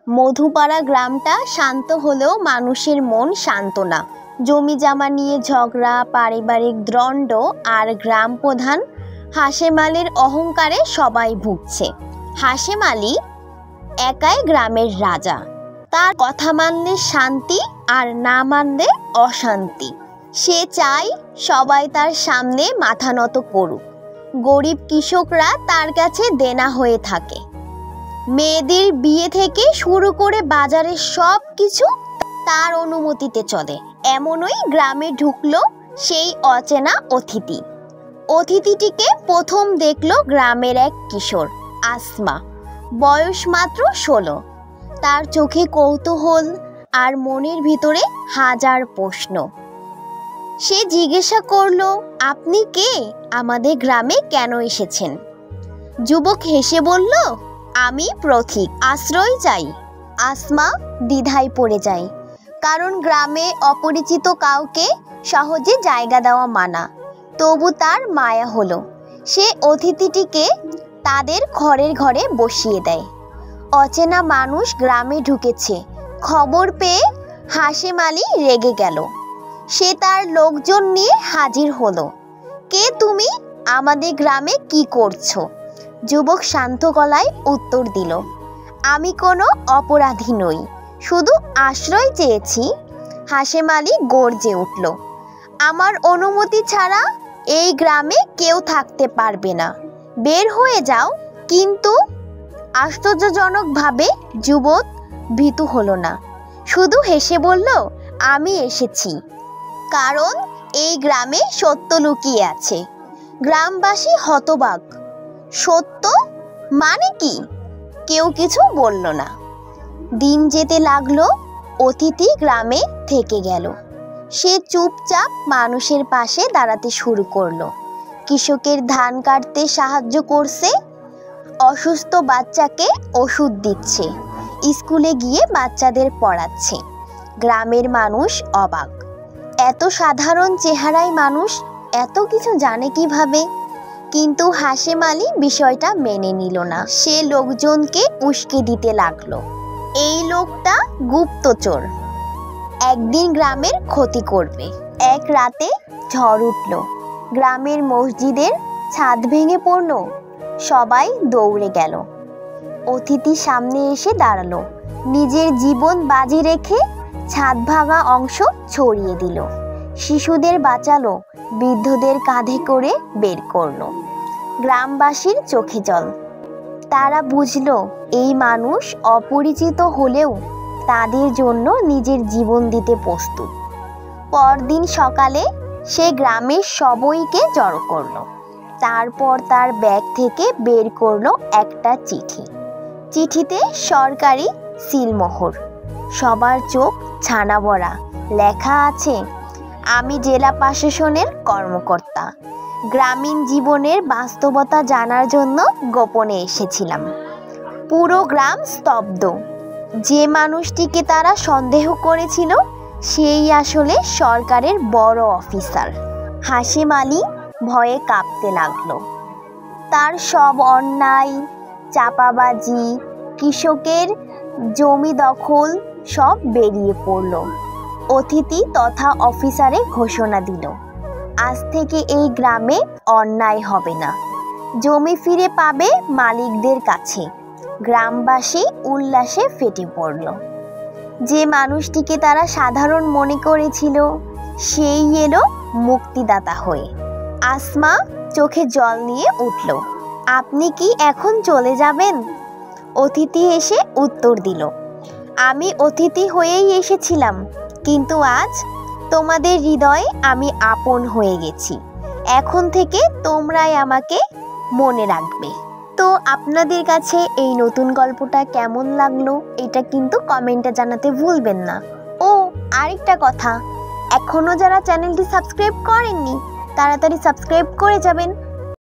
মধুপাড়া গ্রামটা শান্ত হলেও মানুষের মন শান্ত না। জমি জমা নিয়ে ঝগড়া, পারিবারিক দ্বন্দ্ব আর গ্রাম প্রধান হাশেম আলীর অহংকারে সবাই ভুগছে। হাশেম আলী একাই গ্রামের রাজা। তার কথা মানলে শান্তি আর না মানলে অশান্তি। সে চায় সবাই তার সামনে মাথা নত করুক। গরিব কৃষকরা তার কাছে দেনা হয়ে থাকে। মেয়েদের বিয়ে থেকে শুরু করে বাজারের সব কিছু তার অনুমতিতে চলে। এমনই গ্রামে ঢুকলো সেই অচেনা অতিথি। অতিথিটিকে প্রথম দেখলো গ্রামের এক কিশোর, আসমা। বয়স মাত্র 16। তার চোখে কৌতূহল আর মনের ভিতরে হাজার প্রশ্ন। সে জিজ্ঞাসা করলো, আপনি কে? আমাদের গ্রামে কেন এসেছেন? যুবক হেসে বলল, আমি প্রতীক, আশ্রয় চাই। আসমা দ্বিধায় পড়ে যায়, কারণ গ্রামে অপরিচিত কাউকে সহজে জায়গা দেওয়া মানা। তবু তার মায়া হলো। সে অতিথিটিকে তাদের ঘরে বসিয়ে দেয়। অচেনা মানুষ গ্রামে ঢুকেছে খবর পেয়ে হাশেম আলী রেগে গেল। সে তার লোকজন নিয়ে হাজির হলো। কে তুমি? আমাদের গ্রামে কি করছো? যুবক শান্ত গলায় উত্তর দিল, আমি কোনো অপরাধী নই, শুধু আশ্রয় চেয়েছি। হাশেম আলী গর্জে উঠল, আমার অনুমতি ছাড়া এই গ্রামে কেউ থাকতে পারবে না, বের হয়ে যাও। কিন্তু আশ্চর্যজনকভাবে যুবক ভীতু হলো না, শুধু হেসে বলল, আমি এসেছি কারণ এই গ্রামে সত্য লুকিয়ে আছে। গ্রামবাসী হতবাক। সত্য মানে কি? কেউ কিছু বলল না। দিন যেতে লাগলো। অতিথি গ্রামে থেকে গেল। সে চুপচাপ মানুষের পাশে দাঁড়াতে শুরু করলো। কৃষকের ধান কাটতে সাহায্য করছে, অসুস্থ বাচ্চাকে ওষুধ দিচ্ছে, স্কুলে গিয়ে বাচ্চাদের পড়াচ্ছে। গ্রামের মানুষ অবাক। এত সাধারণ চেহারায় মানুষ এত কিছু জানে কিভাবে? কিন্তু হাশেম আলী বিষয়টা মেনে নিল না। সে লোকজনকে উস্কে দিতে লাগলো, এই লোকটা গুপ্তচর, একদিন গ্রামের ক্ষতি করবে। এক রাতে ঝড় উঠল। গ্রামের মসজিদের ছাদ ভেঙে পড়ল। সবাই দৌড়ে গেল। অতিথি সামনে এসে দাঁড়ালো। নিজের জীবন বাজি রেখে ছাদ ভাঙা অংশ ছড়িয়ে দিল। শিশুদের বাঁচালো, বৃদ্ধদের কাঁধে করে বের করলো। গ্রামবাসীর চোখে জল। তারা বুঝলো এই মানুষ অপরিচিত হলেও তাদের জন্য নিজের জীবন দিতে প্রস্তুত। পরদিন সকালে সে গ্রামের সবাইকে জড়ো করলো। তারপর তার ব্যাগ থেকে বের করলো একটা চিঠি। চিঠিতে সরকারি সিলমোহর। সবার চোখ ছানা বড়া। লেখা আছে, আমি জেলা প্রশাসনের কর্মকর্তা। গ্রামীণ জীবনের বাস্তবতা জানার জন্য গোপনে এসেছিলাম। পুরো গ্রাম স্তব্ধ। যে মানুষটিকে তারা সন্দেহ করেছিল সেই আসলে সরকারের বড় অফিসার। হাশেম আলী ভয়ে কাঁপতে লাগলো। তার সব অন্যায়, চাপাবাজি, কৃষকের জমি দখল সব বেরিয়ে পড়ল। অতিথি তথা অফিসারে ঘোষণা দিল, আজ থেকে এই গ্রামে অন্যায় হবে না। জমি ফিরে পাবে মালিকদের কাছে। গ্রামবাসী উল্লাসে ফেটে পড়ল। যে মানুষটিকে তারা সাধারণ মনে করেছিল সেই এলো মুক্তিদাতা হয়ে। আসমা চোখে জল নিয়ে উঠল, আপনি কি এখন চলে যাবেন? অতিথি এসে উত্তর দিল, আমি অতিথি হয়েই এসেছিলাম, কিন্তু আজ তোমাদের হৃদয়ে আমি আপন হয়ে গেছি। এখন থেকে তোমরাই আমাকে মনে রাখবে। তো আপনাদের কাছে এই নতুন গল্পটা কেমন লাগলো এটা কিন্তু কমেন্টে জানাতে ভুলবেন না। ও আরেকটা কথা, এখনো যারা চ্যানেলটি সাবস্ক্রাইব করেননি তাড়াতাড়ি সাবস্ক্রাইব করে যাবেন।